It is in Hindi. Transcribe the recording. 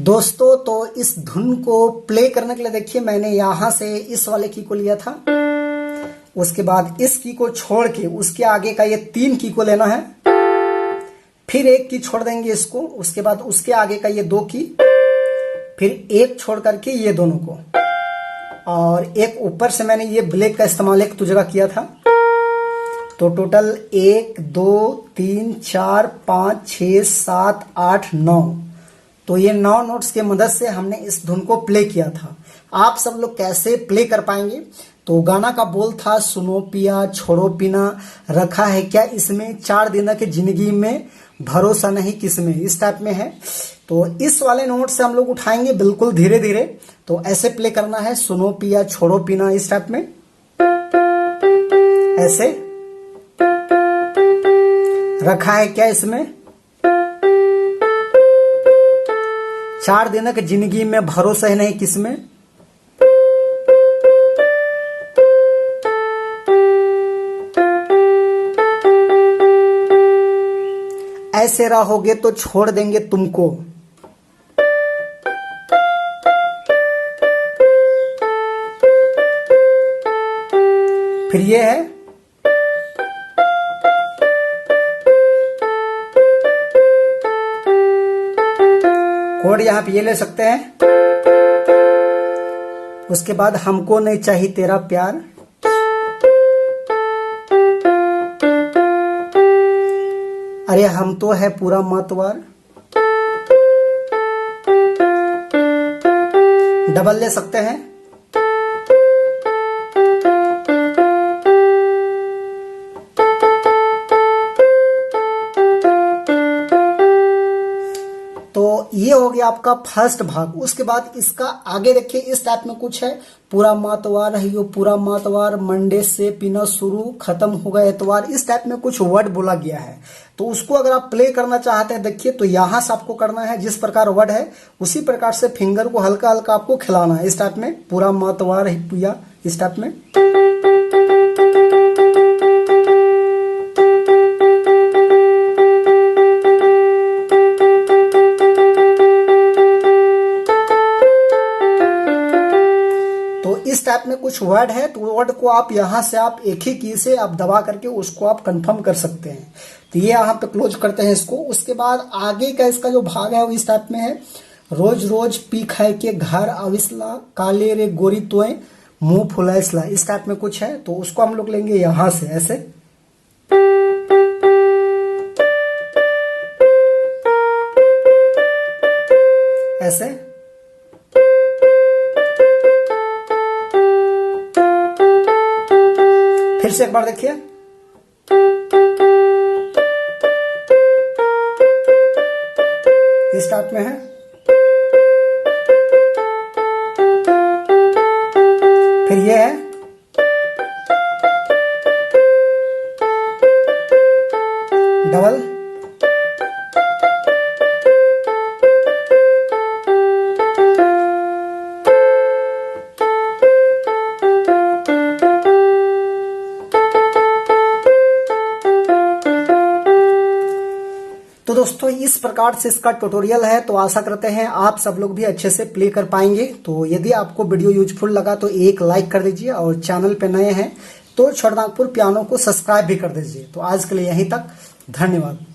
दोस्तों तो इस धुन को प्ले करने के लिए देखिए मैंने यहां से इस वाले की को लिया था, उसके बाद इस की को छोड़ के उसके आगे का ये 3 की को लेना है, फिर एक की छोड़ देंगे इसको, उसके बाद उसके आगे का ये 2 की, फिर एक छोड़ करके ये दोनों को, और एक ऊपर से मैंने ये ब्लैक का इस्तेमाल एक जगह किया था। तो टोटल 1 2 3 4 5 6 7 8 9, तो ये 9 नोट्स के मदद से हमने इस धुन को प्ले किया था। आप सब लोग कैसे प्ले कर पाएंगे? तो गाना का बोल था सुनो पिया छोड़ो पीना, रखा है क्या इसमें 4 दिन की जिंदगी में, भरोसा नहीं किसमें, इस टाइप में है। तो इस वाले नोट से हम लोग उठाएंगे बिल्कुल धीरे धीरे। तो ऐसे प्ले करना है, सुनो पिया छोड़ो पीना, इस टाइप में ऐसे, रखा है क्या इसमें 4 दिन की जिंदगी में, भरोसा ही नहीं किसमें, ऐसे रहोगे तो छोड़ देंगे तुमको, फिर ये है कोड, यहां पे ये ले सकते हैं। उसके बाद हमको नहीं चाहिए तेरा प्यार, अरे हम तो है पूरा मतवार, डबल ले सकते हैं। तो ये हो गया आपका फर्स्ट भाग। उसके बाद इसका आगे देखिए इस टाइप में कुछ है, पूरा मातवार है यो पूरा मातवार, मंडे से पीना शुरू खत्म होगा एतवार, इस टाइप में कुछ वर्ड बोला गया है। तो उसको अगर आप प्ले करना चाहते हैं देखिए, तो यहां से आपको करना है जिस प्रकार वर्ड है उसी प्रकार से फिंगर को हल्का हल्का आपको खिलाना है, इस टाइप में, पूरा मातवार है पिया, इस टाइप में। इस टाइप में कुछ वर्ड है, तो वर्ड को आप यहां से आप एक ही की से आप दबा करके उसको आप कंफर्म कर सकते हैं। तो ये यहां पे क्लोज करते हैं इसको। उसके बाद आगे का इसका जो भाग है वो इस टाइप में है, रोज रोज पी खाए के घर आविसला, काले रे गोरी तोए मुंह फुलाइसला, इस टाइप में कुछ है। तो उसको हम लोग लेंगे यहां से ऐसे, ऐसे, फिर से एक बार देखिए, इस टाइप में है। फिर ये है, डबल, तो दोस्तों इस प्रकार से इसका ट्यूटोरियल है। तो आशा करते हैं आप सब लोग भी अच्छे से प्ले कर पाएंगे। तो यदि आपको वीडियो यूजफुल लगा तो एक लाइक कर दीजिए, और चैनल पे नए हैं तो छोटा नागपुर पियानो को सब्सक्राइब भी कर दीजिए। तो आज के लिए यहीं तक, धन्यवाद।